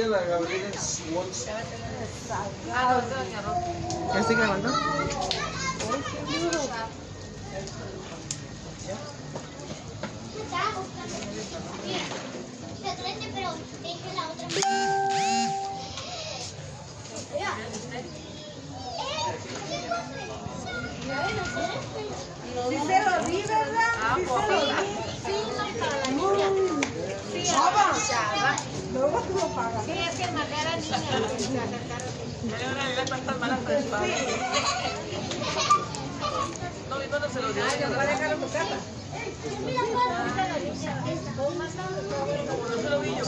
María, la Gabriela Swatz. ¿Ya estoy grabando? Sí se lo vi, ¿verdad? Sí se lo vi. Sí, Chava. Luego tú lo pagas. Sí, es que mandé a la niña. No, mi hermano se lo dio. ¿Va a dejar en tu casa? No se lo vi yo.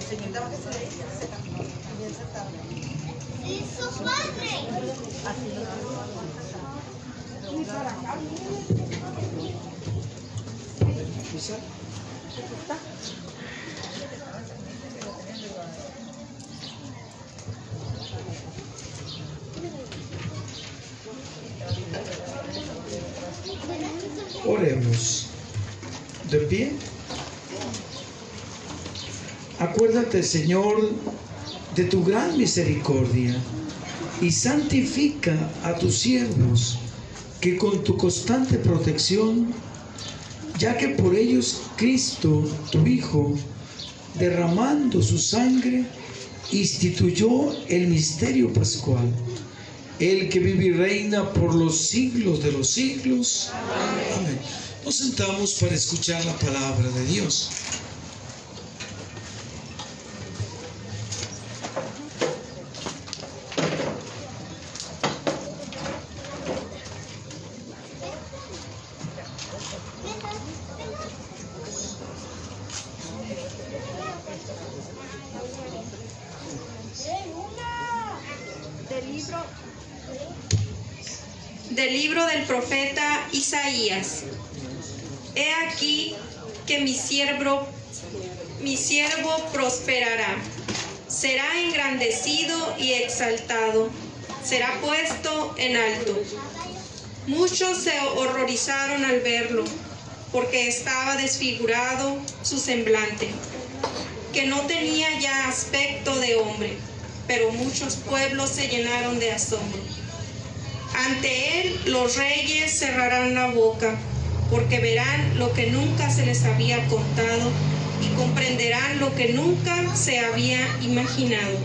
Señorita, bájese de ahí. Bien sentado. ¡Eso, padre! Y para acá, Oremos. ¿De pie? Acuérdate, Señor, de tu gran misericordia y santifica a tus siervos que con tu constante protección, ya que por ellos Cristo, tu Hijo, derramando su sangre, instituyó el misterio pascual, el que vive y reina por los siglos de los siglos. Amén. Nos sentamos para escuchar la palabra de Dios. Del libro del profeta Isaías. He aquí que mi siervo prosperará, será engrandecido y exaltado, será puesto en alto. Muchos se horrorizaron al verlo, porque estaba desfigurado su semblante, que no tenía ya aspecto de hombre, pero muchos pueblos se llenaron de asombro. Ante él los reyes cerrarán la boca, porque verán lo que nunca se les había contado y comprenderán lo que nunca se había imaginado.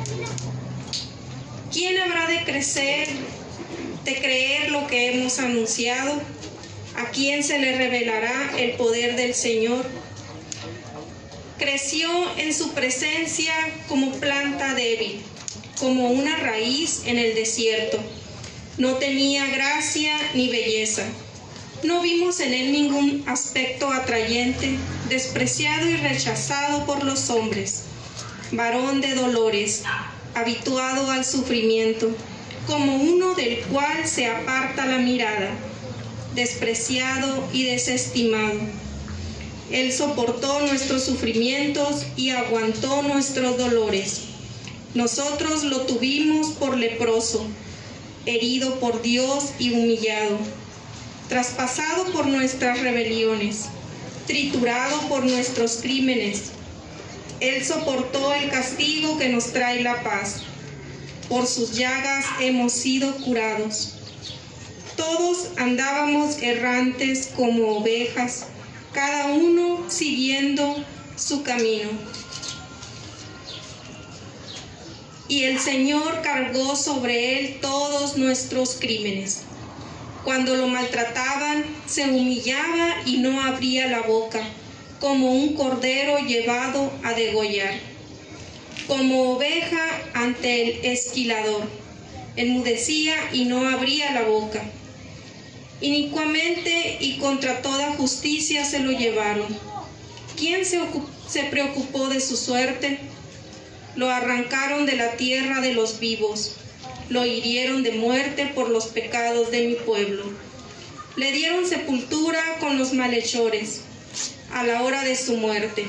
¿Quién habrá de creer lo que hemos anunciado? ¿A quién se le revelará el poder del Señor? Creció en su presencia como planta débil, como una raíz en el desierto. No tenía gracia ni belleza. No vimos en él ningún aspecto atrayente, despreciado y rechazado por los hombres. Varón de dolores, habituado al sufrimiento, como uno del cual se aparta la mirada, despreciado y desestimado. Él soportó nuestros sufrimientos y aguantó nuestros dolores. Nosotros lo tuvimos por leproso, herido por Dios y humillado, traspasado por nuestras rebeliones, triturado por nuestros crímenes. Él soportó el castigo que nos trae la paz. Por sus llagas hemos sido curados. Todos andábamos errantes como ovejas, cada uno siguiendo su camino. Y el Señor cargó sobre él todos nuestros crímenes. Cuando lo maltrataban, se humillaba y no abría la boca, como un cordero llevado a degollar, como oveja ante el esquilador. Enmudecía y no abría la boca. Inicuamente y contra toda justicia se lo llevaron. ¿Quién se preocupó de su suerte? Lo arrancaron de la tierra de los vivos. Lo hirieron de muerte por los pecados de mi pueblo. Le dieron sepultura con los malhechores a la hora de su muerte.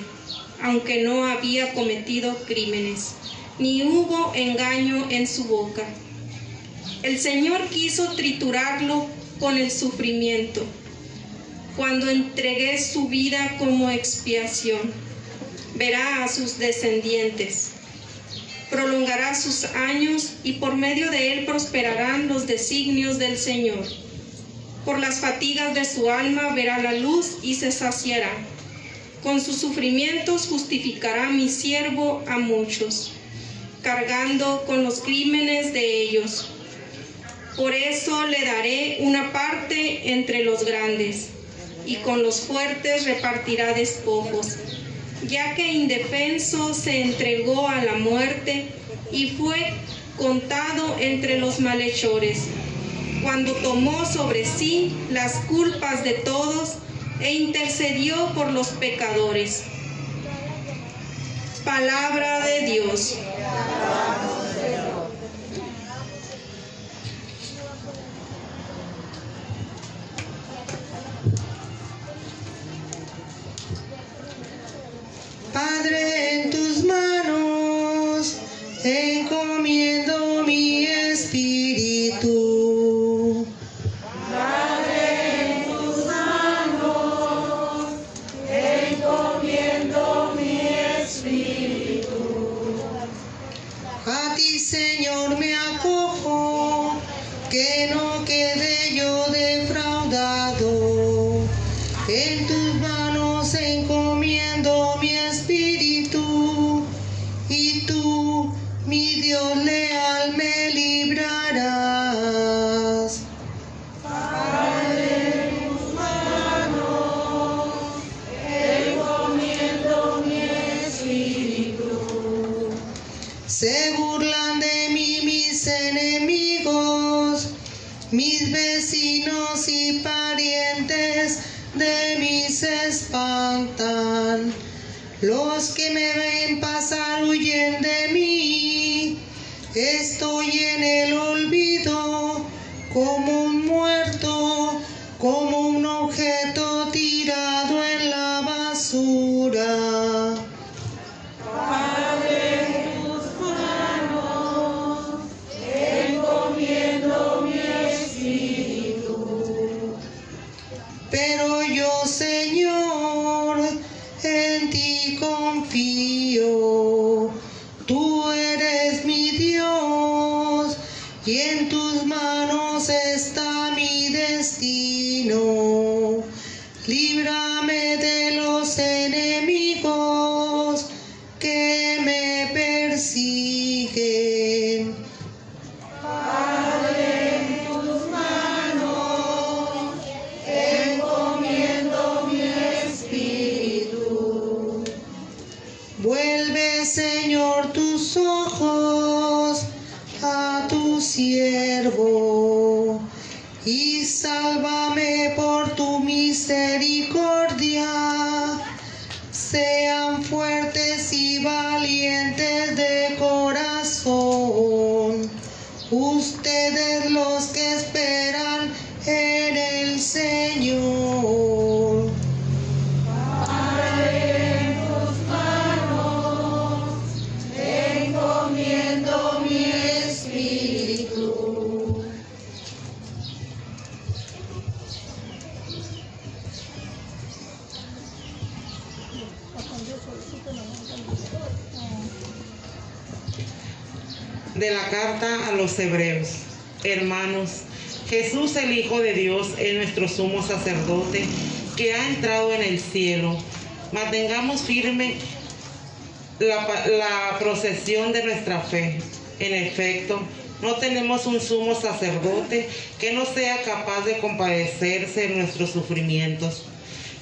aunque no había cometido crímenes, ni hubo engaño en su boca. El Señor quiso triturarlo con el sufrimiento, cuando entregué su vida como expiación. Verá a sus descendientes, prolongará sus años y por medio de él prosperarán los designios del Señor. Por las fatigas de su alma verá la luz y se saciará. Con sus sufrimientos justificará mi siervo a muchos, cargando con los crímenes de ellos. Por eso le daré una parte entre los grandes, y con los fuertes repartirá despojos, ya que indefenso se entregó a la muerte y fue contado entre los malhechores, cuando tomó sobre sí las culpas de todos e intercedió por los pecadores. Palabra de Dios. Padre, en tus manos encomiendo mi espíritu. Padre, en tus manos encomiendo mi espíritu. A ti, Señor, me acojo, que no quede yo defraudado. En tus manos encomiendo mi espíritu, y tú, mi Dios leal, me librarás. Padre, en tus manos encomiendo mi espíritu. Se burlan de mí mis enemigos, mis vecinos y parientes de mí se espantan. Los que me ven pasar huyen de mí. Estoy en el olvido, como un muerto, como un objeto tirado en la basura. Padre, en tus manos encomiendo mi espíritu. Pero yo, Señor, en ti confío. Tú eres mi Dios, y en tus manos está mi destino. Líbrame de los enemigos que me persiguen. Padre, en tus manos encomiendo mi espíritu. Vuelve, Señor, tus ojos a tu siervo y sálvame por tu misericordia. Sean fuertes y valientes de corazón ustedes los que esperan en el Señor. Padre, en tus manos encomiendo mi espíritu. De la carta a los Hebreos. Hermanos, Jesús, el Hijo de Dios, es nuestro sumo sacerdote que ha entrado en el cielo. Mantengamos firme la procesión de nuestra fe. En efecto, no tenemos un sumo sacerdote que no sea capaz de compadecerse de nuestros sufrimientos,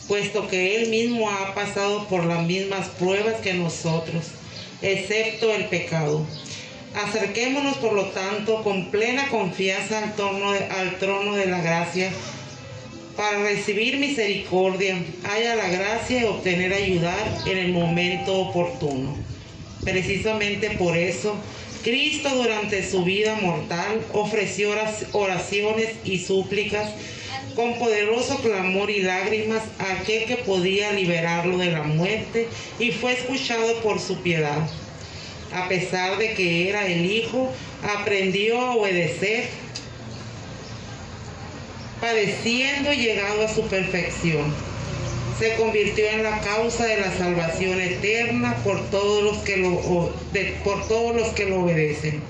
puesto que Él mismo ha pasado por las mismas pruebas que nosotros, excepto el pecado. Acerquémonos, por lo tanto, con plena confianza al trono de la gracia, para recibir misericordia, haya la gracia de obtener ayuda en el momento oportuno. Precisamente por eso, Cristo durante su vida mortal ofreció oraciones y súplicas con poderoso clamor y lágrimas a aquel que podía liberarlo de la muerte, y fue escuchado por su piedad. A pesar de que era el Hijo, aprendió a obedecer, padeciendo y llegado a su perfección. Se convirtió en la causa de la salvación eterna por todos los que lo obedecen.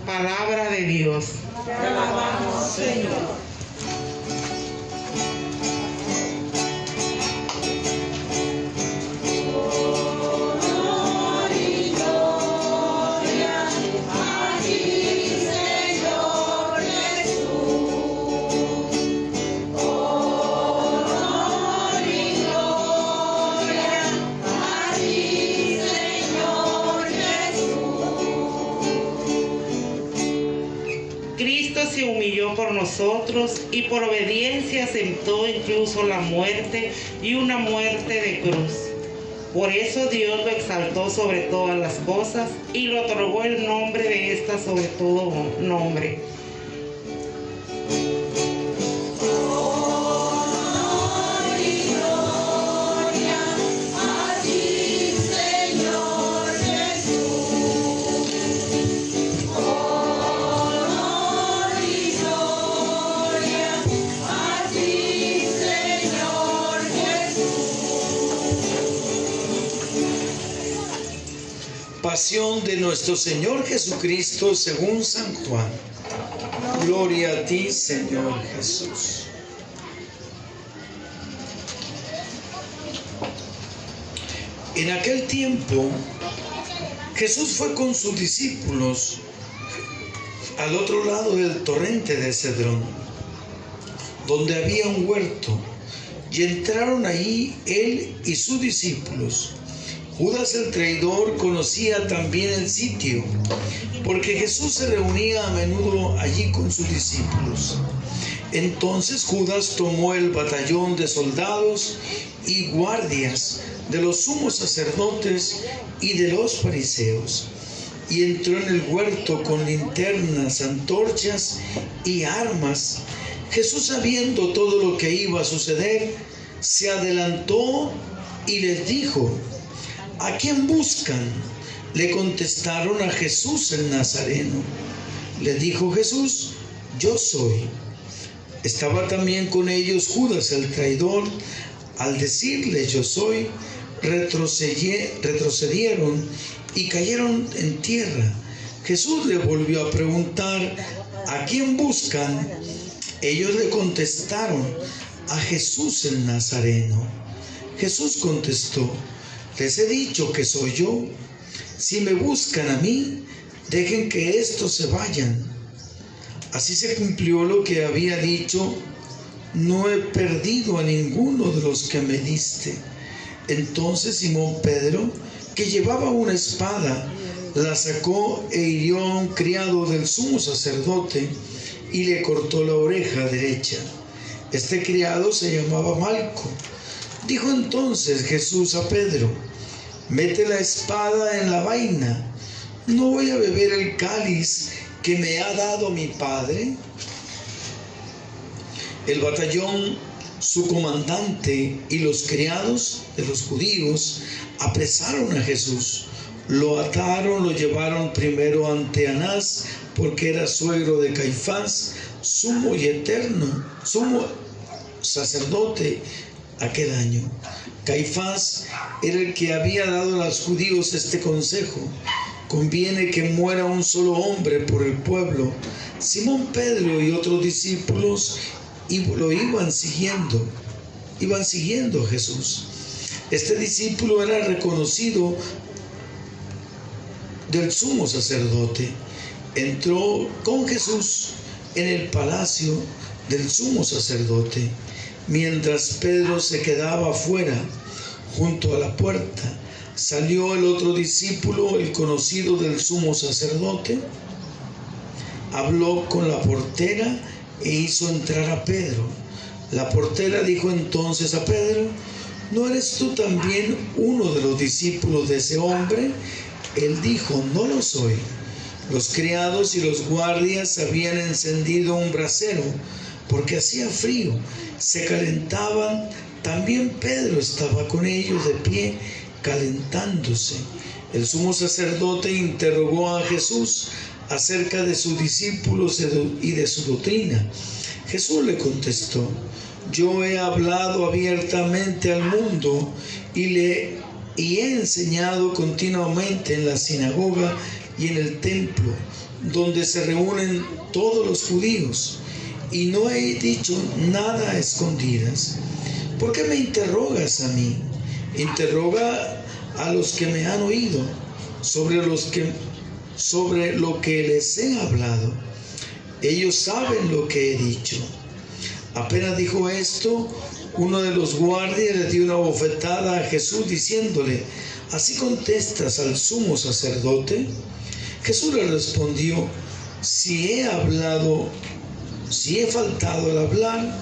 Palabra de Dios. Te alabamos, Señor. Cristo se humilló por nosotros y por obediencia aceptó incluso la muerte, y una muerte de cruz. Por eso Dios lo exaltó sobre todas las cosas y le otorgó el nombre de esta sobre todo nombre. Pasión de nuestro Señor Jesucristo según San Juan. Gloria a ti, Señor Jesús. En aquel tiempo, Jesús fue con sus discípulos al otro lado del torrente de Cedrón, donde había un huerto, y entraron ahí él y sus discípulos. Judas el traidor conocía también el sitio, porque Jesús se reunía a menudo allí con sus discípulos. Entonces Judas tomó el batallón de soldados y guardias de los sumos sacerdotes y de los fariseos, y entró en el huerto con linternas, antorchas y armas. Jesús, sabiendo todo lo que iba a suceder, se adelantó y les dijo: ¿a quién buscan? Le contestaron: a Jesús el Nazareno. Le dijo Jesús: yo soy. Estaba también con ellos Judas el traidor. Al decirle yo soy, retrocedieron y cayeron en tierra. Jesús le volvió a preguntar: ¿a quién buscan? Ellos le contestaron: a Jesús el Nazareno. Jesús contestó: les he dicho que soy yo. Si me buscan a mí, dejen que estos se vayan. Así se cumplió lo que había dicho: no he perdido a ninguno de los que me diste. Entonces Simón Pedro, que llevaba una espada, la sacó e hirió a un criado del sumo sacerdote y le cortó la oreja derecha. Este criado se llamaba Malco. Dijo entonces Jesús a Pedro: mete la espada en la vaina. ¿No voy a beber el cáliz que me ha dado mi Padre? El batallón, su comandante y los criados de los judíos apresaron a Jesús. Lo ataron, lo llevaron primero ante Anás, porque era suegro de Caifás, sumo sacerdote aquel año. Caifás era el que había dado a los judíos este consejo: conviene que muera un solo hombre por el pueblo. Simón Pedro y otros discípulos lo iban siguiendo a Jesús. Este discípulo era reconocido del sumo sacerdote. Entró con Jesús en el palacio del sumo sacerdote. Mientras Pedro se quedaba afuera, junto a la puerta, salió el otro discípulo, el conocido del sumo sacerdote, habló con la portera e hizo entrar a Pedro. La portera dijo entonces a Pedro: ¿no eres tú también uno de los discípulos de ese hombre? Él dijo: no lo soy. Los criados y los guardias habían encendido un brasero, porque hacía frío. Se calentaban. También Pedro estaba con ellos de pie, calentándose. El sumo sacerdote interrogó a Jesús acerca de sus discípulos y de su doctrina. Jesús le contestó: yo he hablado abiertamente al mundo y he enseñado continuamente en la sinagoga y en el templo, donde se reúnen todos los judíos, y no he dicho nada a escondidas. ¿Por qué me interrogas a mí? Interroga a los que me han oído sobre lo que les he hablado. Ellos saben lo que he dicho. Apenas dijo esto, uno de los guardias le dio una bofetada a Jesús diciéndole: ¿así contestas al sumo sacerdote? Jesús le respondió: si he faltado al hablar,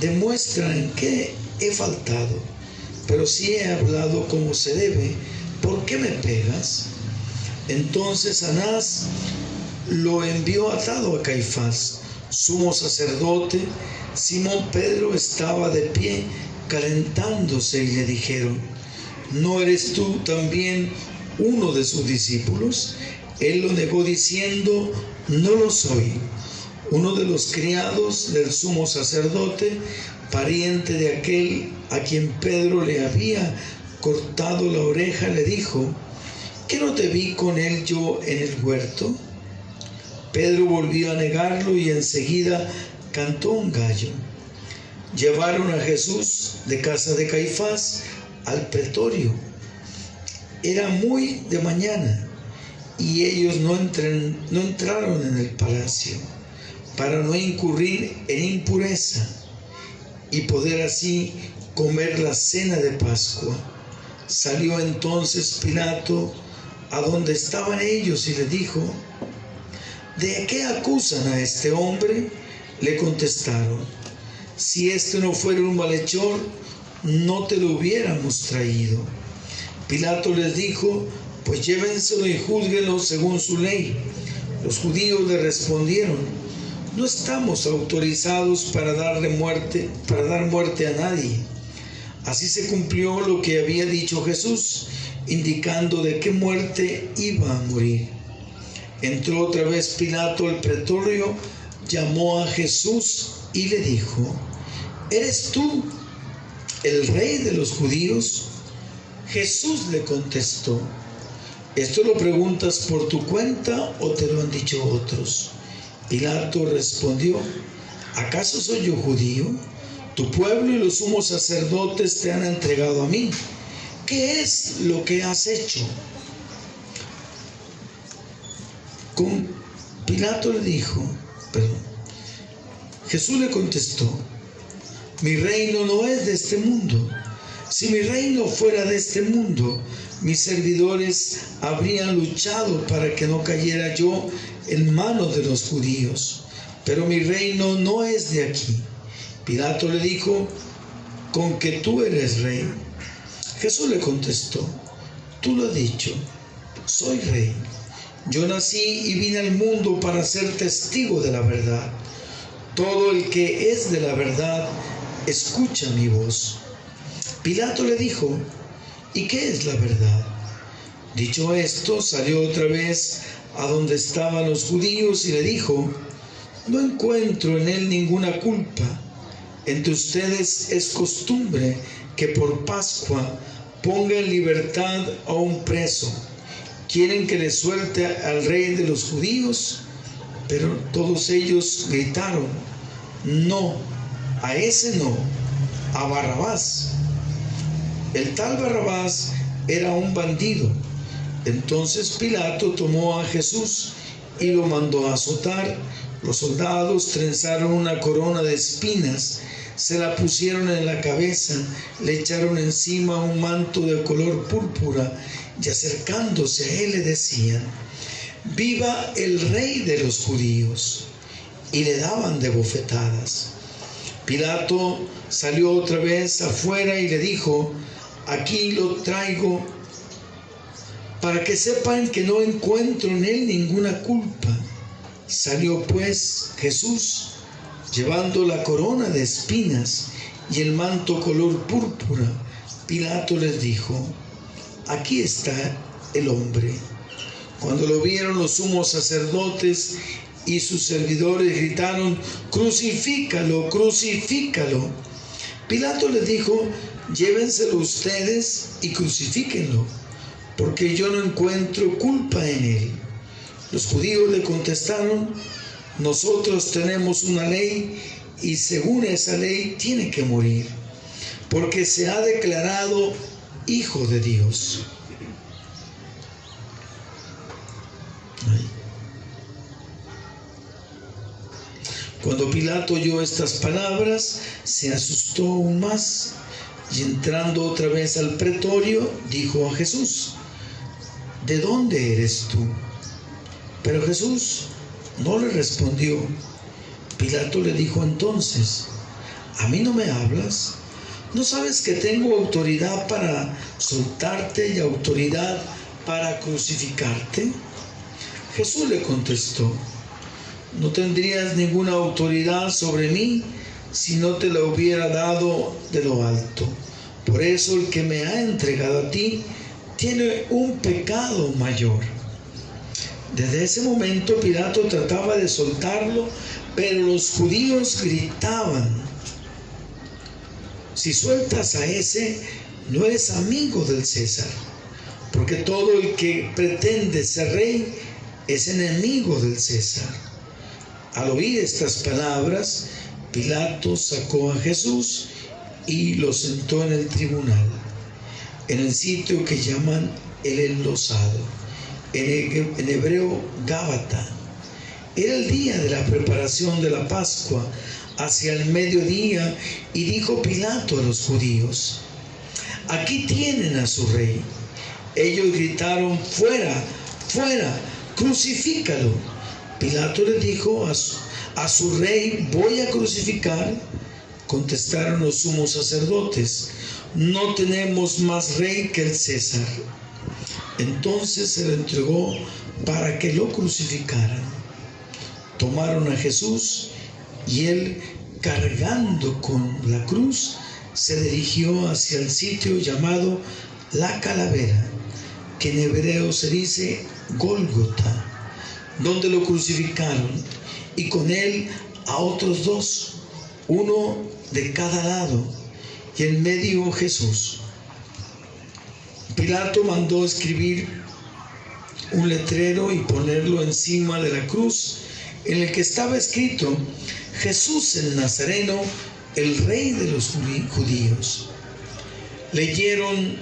demuestra en qué he faltado. Pero si he hablado como se debe, ¿por qué me pegas? Entonces Anás lo envió atado a Caifás, sumo sacerdote. Simón Pedro estaba de pie calentándose y le dijeron: ¿no eres tú también uno de sus discípulos? Él lo negó diciendo: no lo soy. Uno de los criados del sumo sacerdote, pariente de aquel a quien Pedro le había cortado la oreja, le dijo: ¿qué no te vi con él yo en el huerto? Pedro volvió a negarlo y enseguida cantó un gallo. Llevaron a Jesús de casa de Caifás al pretorio. Era muy de mañana y ellos no entraron en el palacio para no incurrir en impureza y poder así comer la cena de Pascua. Salió entonces Pilato a donde estaban ellos y le dijo: ¿de qué acusan a este hombre? Le contestaron: si este no fuera un malhechor, no te lo hubiéramos traído. Pilato les dijo: pues llévenselo y júzguenlo según su ley. Los judíos le respondieron: no estamos autorizados para dar muerte a nadie. Así se cumplió lo que había dicho Jesús, indicando de qué muerte iba a morir. Entró otra vez Pilato al pretorio, llamó a Jesús y le dijo: ¿eres tú el rey de los judíos? Jesús le contestó: ¿esto lo preguntas por tu cuenta o te lo han dicho otros? Pilato respondió: ¿acaso soy yo judío? Tu pueblo y los sumos sacerdotes te han entregado a mí. ¿Qué es lo que has hecho? Jesús le contestó: mi reino no es de este mundo. Si mi reino fuera de este mundo, mis servidores habrían luchado para que no cayera yo en manos de los judíos. Pero mi reino no es de aquí. Pilato le dijo: ¿con que tú eres rey? Jesús le contestó: tú lo has dicho, soy rey. Yo nací y vine al mundo para ser testigo de la verdad. Todo el que es de la verdad escucha mi voz. Pilato le dijo: ¿y qué es la verdad? Dicho esto, salió otra vez a donde estaban los judíos y le dijo: no encuentro en él ninguna culpa. Entre ustedes es costumbre que por Pascua ponga en libertad a un preso. ¿Quieren que le suelte al rey de los judíos? Pero todos ellos gritaron: no, a ese no, a Barrabás. El tal Barrabás era un bandido. Entonces Pilato tomó a Jesús y lo mandó a azotar. Los soldados trenzaron una corona de espinas, se la pusieron en la cabeza, le echaron encima un manto de color púrpura y acercándose a él le decían: ¡viva el rey de los judíos! Y le daban de bofetadas. Pilato salió otra vez afuera y le dijo: aquí lo traigo para que sepan que no encuentro en él ninguna culpa. Salió pues Jesús Llevando la corona de espinas y el manto color púrpura, Pilato les dijo: aquí está el hombre. Cuando lo vieron, los sumos sacerdotes y sus servidores gritaron: crucifícalo, crucifícalo. Pilato les dijo: llévenselo ustedes y crucifíquenlo, porque yo no encuentro culpa en él. Los judíos le contestaron: nosotros tenemos una ley y según esa ley tiene que morir, porque se ha declarado hijo de Dios. Cuando Pilato oyó estas palabras, se asustó aún más y entrando otra vez al pretorio, dijo a Jesús: ¿de dónde eres tú? Pero Jesús no le respondió. Pilato le dijo entonces: ¿a mí no me hablas? ¿No sabes que tengo autoridad para soltarte y autoridad para crucificarte? Jesús le contestó: no tendrías ninguna autoridad sobre mí si no te la hubiera dado de lo alto. Por eso el que me ha entregado a ti tiene un pecado mayor. Desde ese momento Pilato trataba de soltarlo, pero los judíos gritaban: si sueltas a ese, no eres amigo del César, porque todo el que pretende ser rey es enemigo del César. Al oír estas palabras, Pilato sacó a Jesús y lo sentó en el tribunal, en el sitio que llaman el enlosado, en hebreo Gábata. Era el día de la preparación de la Pascua, hacia el mediodía, y dijo Pilato a los judíos: aquí tienen a su rey. Ellos gritaron: fuera, fuera, crucifícalo. Pilato les dijo: a su rey voy a crucificar. Contestaron los sumos sacerdotes: no tenemos más rey que el César. Entonces se le entregó para que lo crucificaran. Tomaron a Jesús y él, cargando con la cruz, se dirigió hacia el sitio llamado La Calavera, que en hebreo se dice Gólgota, donde lo crucificaron, y con él a otros dos, uno de cada lado, y en medio Jesús. Pilato mandó escribir un letrero y ponerlo encima de la cruz, en el que estaba escrito: Jesús el Nazareno, el rey de los judíos. Leyeron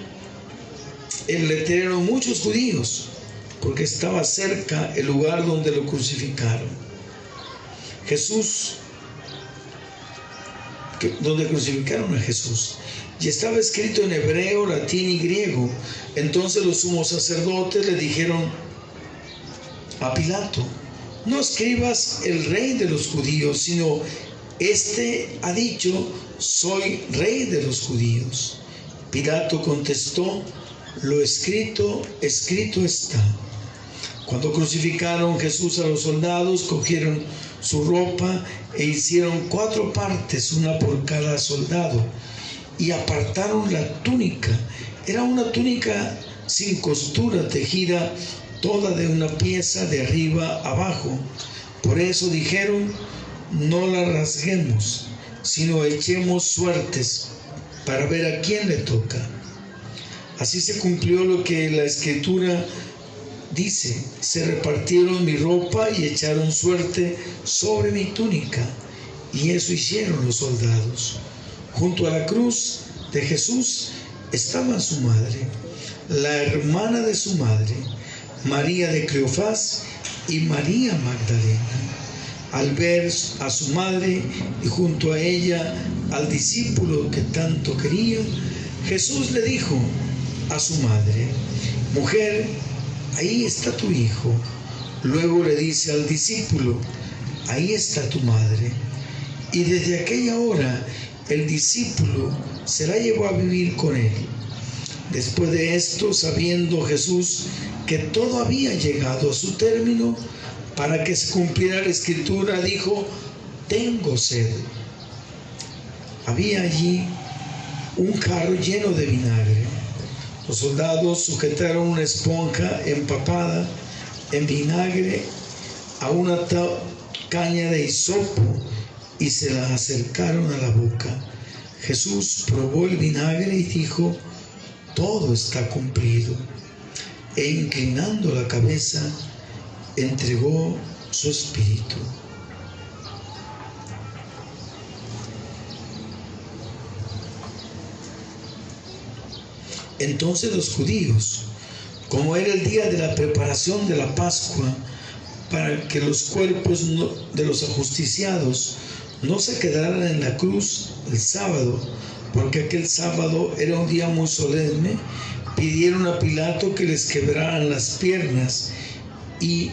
el letrero muchos judíos, porque estaba cerca el lugar donde lo crucificaron. Donde crucificaron a Jesús. Y estaba escrito en hebreo, latín y griego. Entonces los sumos sacerdotes le dijeron a Pilato: no escribas el rey de los judíos, sino este ha dicho: soy rey de los judíos. Pilato contestó: lo escrito, escrito está. Cuando crucificaron Jesús a los soldados, cogieron su ropa e hicieron 4 partes, una por cada soldado, y apartaron la túnica. Era una túnica sin costura, tejida toda de una pieza de arriba abajo. Por eso dijeron: no la rasguemos, sino echemos suertes para ver a quién le toca. Así se cumplió lo que la Escritura dice: se repartieron mi ropa y echaron suerte sobre mi túnica. Y eso hicieron los soldados. Junto a la cruz de Jesús estaba su madre, la hermana de su madre, María de Cleofás y María Magdalena. Al ver a su madre y junto a ella al discípulo que tanto quería, Jesús le dijo a su madre: mujer, ahí está tu hijo. Luego le dice al discípulo: ahí está tu madre. Y desde aquella hora el discípulo se la llevó a vivir con él. Después de esto, sabiendo Jesús que todo había llegado a su término, para que se cumpliera la Escritura, dijo: tengo sed. Había allí un jarro lleno de vinagre. Los soldados sujetaron una esponja empapada en vinagre a una caña de hisopo y se la acercaron a la boca. Jesús probó el vinagre y dijo: todo está cumplido. E inclinando la cabeza, entregó su espíritu. Entonces los judíos, como era el día de la preparación de la Pascua, para que los cuerpos de los ajusticiados no se quedaran en la cruz el sábado, porque aquel sábado era un día muy solemne, pidieron a Pilato que les quebraran las piernas y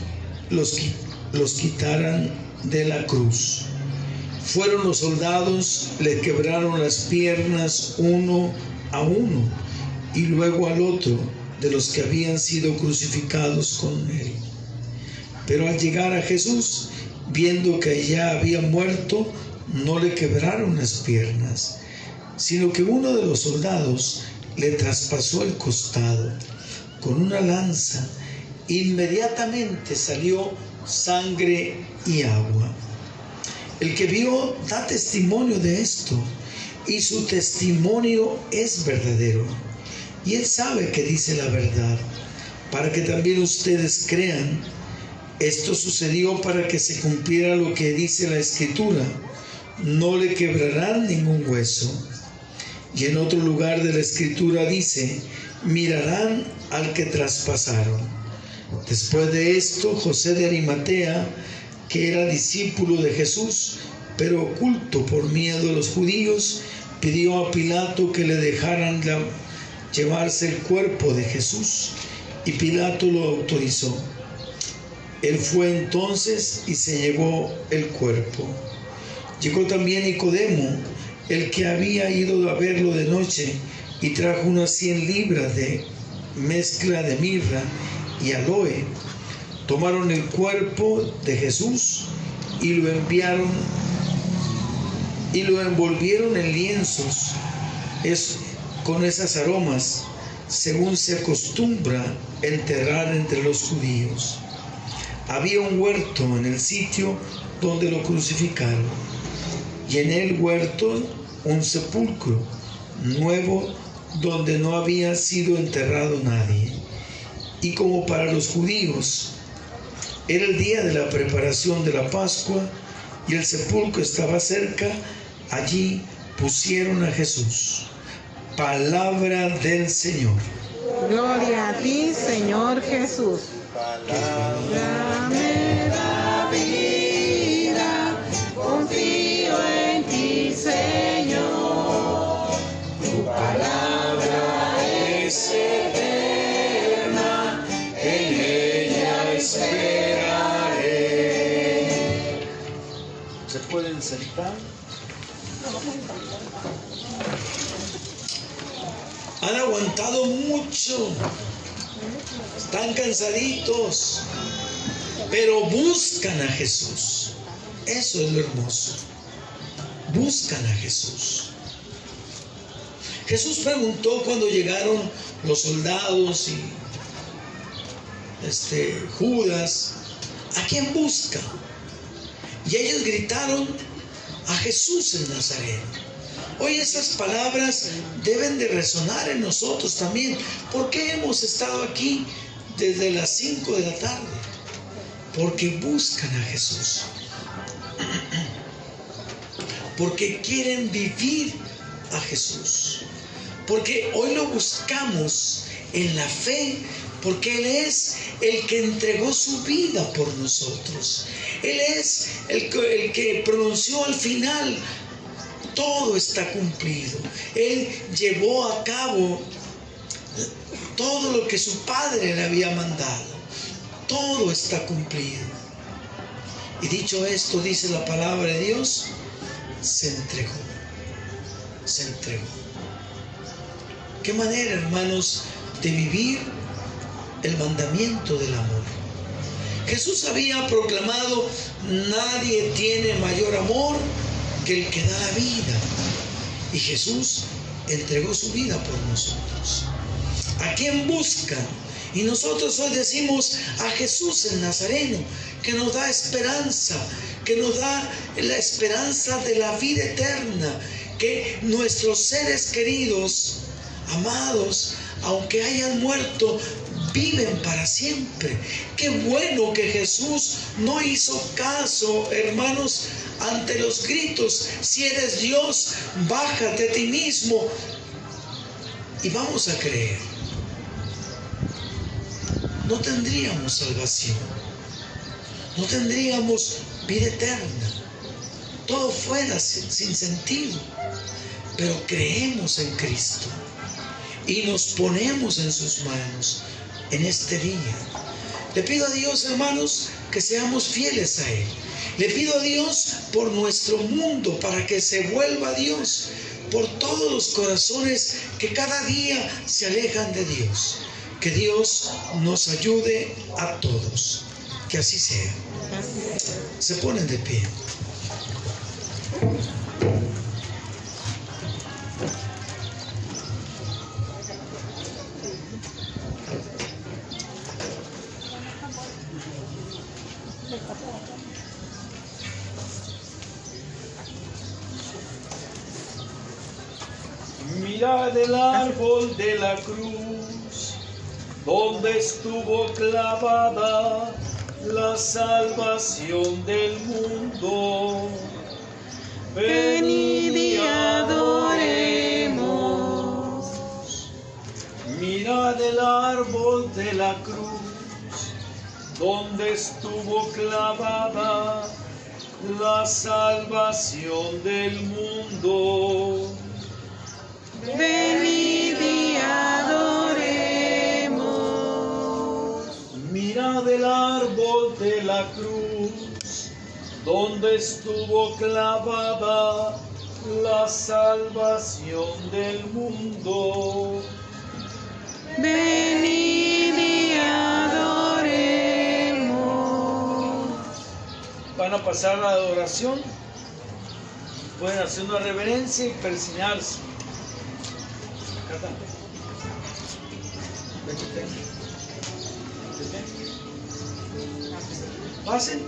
los quitaran de la cruz. Fueron los soldados, le quebraron las piernas uno a uno y luego al otro de los que habían sido crucificados con él. Pero al llegar a Jesús, viendo que ya había muerto, no le quebraron las piernas, sino que uno de los soldados le traspasó el costado con una lanza. Inmediatamente salió sangre y agua. El que vio da testimonio de esto, y su testimonio es verdadero. Y él sabe que dice la verdad, para que también ustedes crean. Esto sucedió para que se cumpliera lo que dice la Escritura: no le quebrarán ningún hueso. Y en otro lugar de la Escritura dice: mirarán al que traspasaron. Después de esto, José de Arimatea, que era discípulo de Jesús, pero oculto por miedo a los judíos, pidió a Pilato que le dejaran llevarse el cuerpo de Jesús, y Pilato lo autorizó. Él fue entonces y se llevó el cuerpo. Llegó también Nicodemo, el que había ido a verlo de noche, y trajo unas 100 libras de mezcla de mirra y aloe. Tomaron el cuerpo de Jesús y lo envolvieron en lienzos con esas aromas, según se acostumbra enterrar entre los judíos. Había un huerto en el sitio donde lo crucificaron, y en el huerto un sepulcro nuevo donde no había sido enterrado nadie. Y como para los judíos era el día de la preparación de la Pascua y el sepulcro estaba cerca, allí pusieron a Jesús. Palabra del Señor. Gloria a ti, Señor Jesús. Dame la vida, confío en ti, Señor. Tu palabra es eterna, en ella esperaré. ¿Se pueden sentar? Han aguantado mucho, están cansaditos, pero buscan a Jesús. Eso es lo hermoso. Buscan a Jesús. Jesús preguntó cuando llegaron los soldados y Judas: ¿a quién buscan? Y ellos gritaron: a Jesús el Nazareno. Hoy esas palabras deben de resonar en nosotros también. ¿Por qué hemos estado aquí desde las 5 de la tarde? Porque buscan a Jesús. Porque quieren vivir a Jesús. Porque hoy lo buscamos en la fe, porque Él es el que entregó su vida por nosotros. Él es el que pronunció al final: todo está cumplido. Él llevó a cabo todo lo que su Padre le había mandado. Todo está cumplido. Y dicho esto, dice la palabra de Dios, se entregó. Se entregó. ¿Qué manera, hermanos, de vivir el mandamiento del amor? Jesús había proclamado: nadie tiene mayor amor que el que da la vida. Y Jesús entregó su vida por nosotros. ¿A quién buscan? Y nosotros hoy decimos a Jesús el Nazareno, que nos da esperanza, que nos da la esperanza de la vida eterna, que nuestros seres queridos, amados, aunque hayan muerto, viven para siempre. Qué bueno que Jesús no hizo caso, hermanos, ante los gritos: si eres Dios, bájate a ti mismo. Y vamos a creer. No tendríamos salvación, no tendríamos vida eterna, todo fuera sin sentido, pero creemos en Cristo y nos ponemos en sus manos en este día. Le pido a Dios, hermanos, que seamos fieles a Él. Le pido a Dios por nuestro mundo, para que se vuelva a Dios, por todos los corazones que cada día se alejan de Dios. Que Dios nos ayude a todos. Que así sea. Se ponen de pie. Mirad el árbol de la cruz, donde estuvo clavada la salvación del mundo. Venid y adoremos. Mirad el árbol de la cruz, donde estuvo clavada la salvación del mundo. Venid y adoremos. Mirad el árbol de la cruz, donde estuvo clavada la salvación del mundo. Venid y adoremos. Van a pasar a la adoración. Pueden hacer una reverencia y persignarse. Pasen.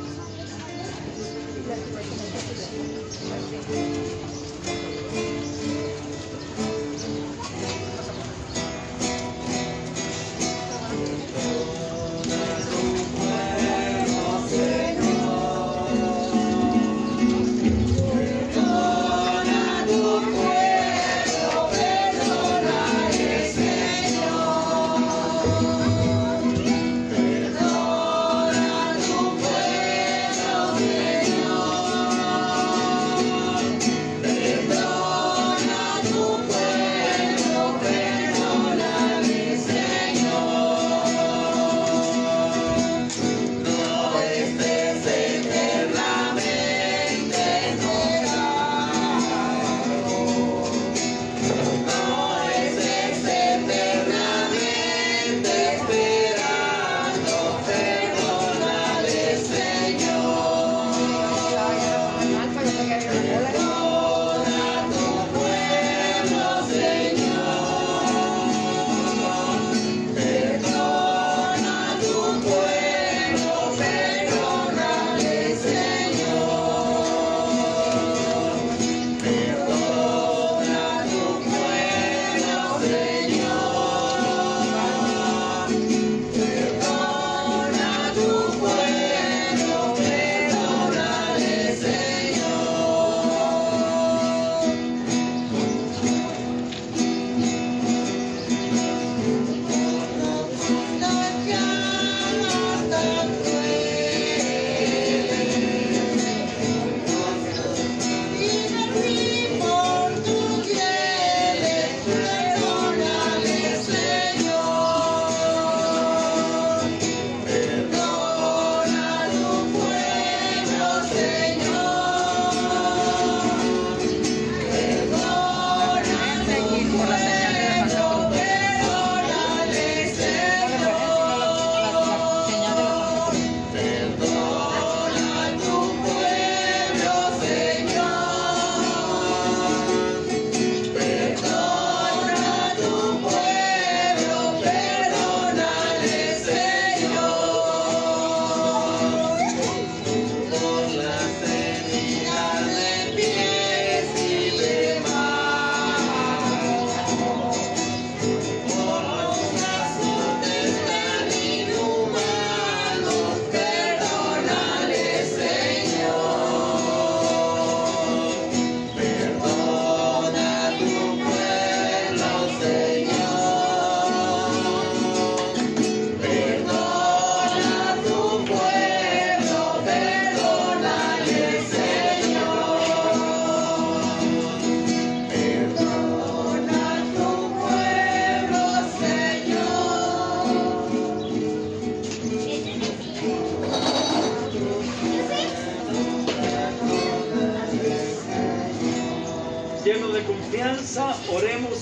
Perdona tu pueblo.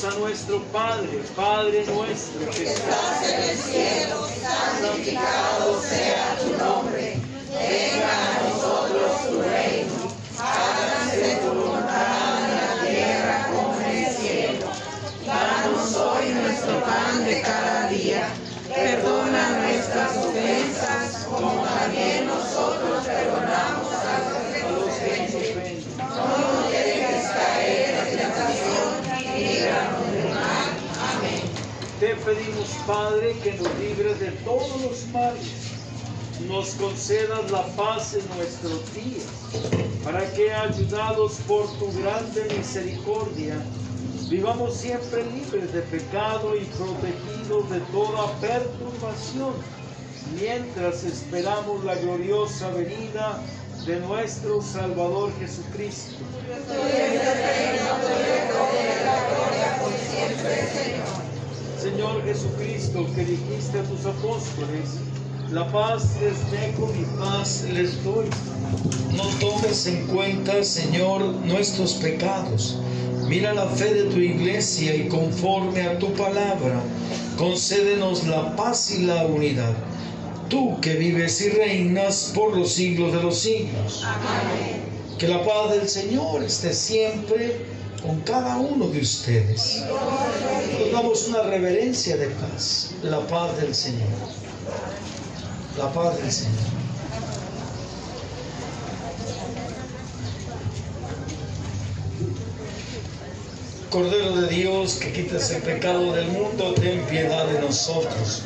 a nuestro Padre, Padre nuestro que estás en el cielo, santificado sea tu nombre. Venga a nosotros tu reino. Hágase tu voluntad en la tierra como en el cielo. Danos hoy nuestro pan de cada día. Perdona nuestras ofensas, como también nosotros perdonamos a los que nos ofenden. No nos dejes caer en tentación y líbranos del mal. Amén. Te pedimos, Padre, que nos libres de todos los males, nos concedas la paz en nuestros días, para que, ayudados por tu grande misericordia, vivamos siempre libres de pecado y protegidos de toda perturbación, mientras esperamos la gloriosa venida de nuestro Salvador Jesucristo. Señor Jesucristo, que dijiste a tus apóstoles: la paz les dejo, mi paz les doy. No tomes en cuenta, Señor, nuestros pecados. Mira la fe de tu iglesia y conforme a tu palabra, concédenos la paz y la unidad. Tú que vives y reinas por los siglos de los siglos. Amén. Que la paz del Señor esté siempre con cada uno de ustedes. Nos damos una reverencia de paz. La paz del Señor. La paz del Señor. Cordero de Dios, que quitas el pecado del mundo, ten piedad de nosotros.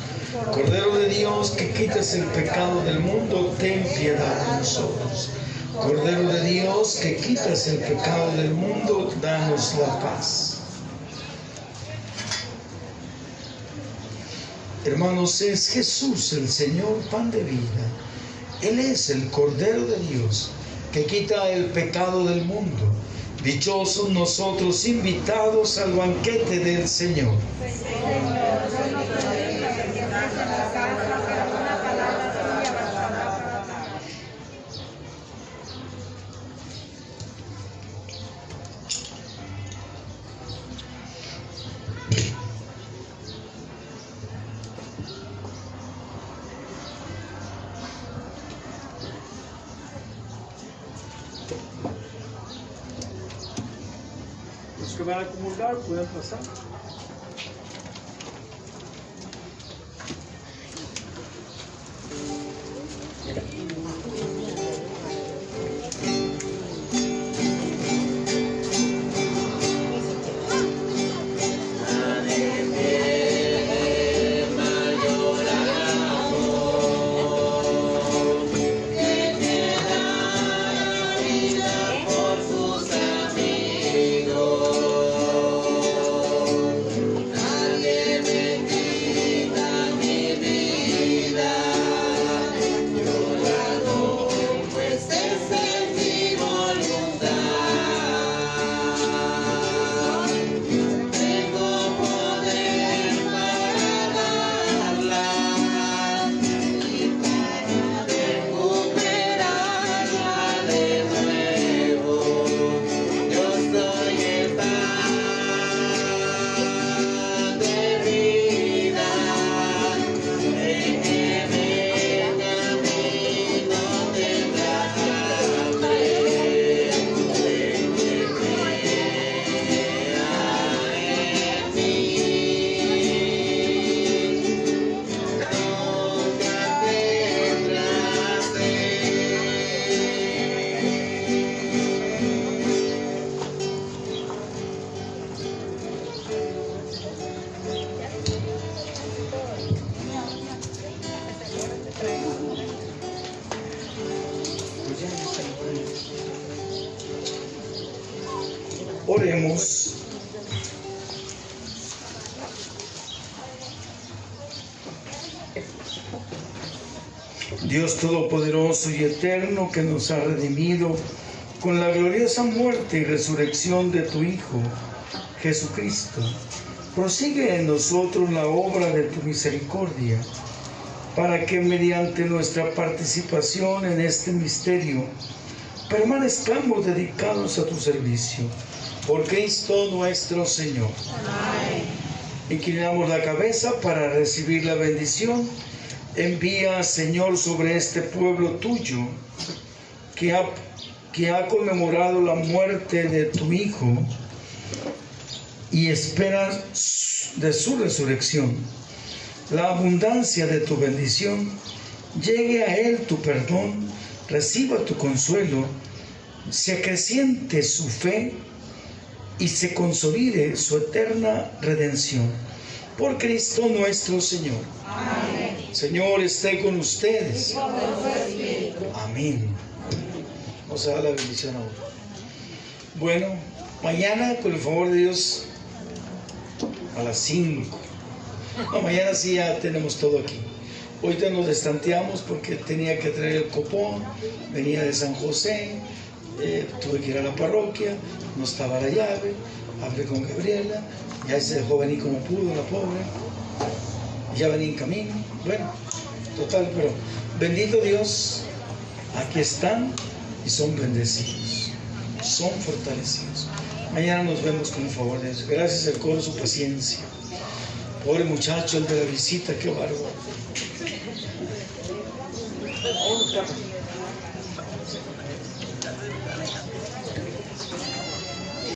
Cordero de Dios, que quitas el pecado del mundo, ten piedad de nosotros. Cordero de Dios, que quitas el pecado del mundo, danos la paz. Hermanos, es Jesús el Señor, pan de vida. Él es el Cordero de Dios, que quita el pecado del mundo. Dichosos nosotros invitados al banquete del Señor. Los que van a comulgar pueden pasar. Oremos. Dios Todopoderoso y Eterno, que nos ha redimido con la gloriosa muerte y resurrección de tu Hijo, Jesucristo, prosigue en nosotros la obra de tu misericordia, para que mediante nuestra participación en este misterio permanezcamos dedicados a tu servicio. Por Cristo nuestro Señor. Amén. Inclinamos la cabeza para recibir la bendición. Envía, Señor, sobre este pueblo tuyo que ha conmemorado la muerte de tu Hijo y espera de su resurrección, la abundancia de tu bendición. Llegue a él tu perdón, reciba tu consuelo, se acreciente su fe y se consolide su eterna redención. Por Cristo nuestro Señor. Amén. Señor, esté con ustedes. Amén. Vamos a dar la bendición ahora. Bueno, mañana, con el favor de Dios, a las 5. No, mañana sí ya tenemos todo aquí. Ahorita nos destanteamos porque tenía que traer el copón, venía de San José, tuve que ir a la parroquia, no estaba la llave, hablé con Gabriela, ya se dejó venir como pudo la pobre, ya venía en camino. Bueno, total, pero bendito Dios, aquí están y son bendecidos, son fortalecidos. Mañana nos vemos con el favor de Dios. Gracias al coro, su paciencia. Pobre muchacho, el de la visita, qué bárbaro.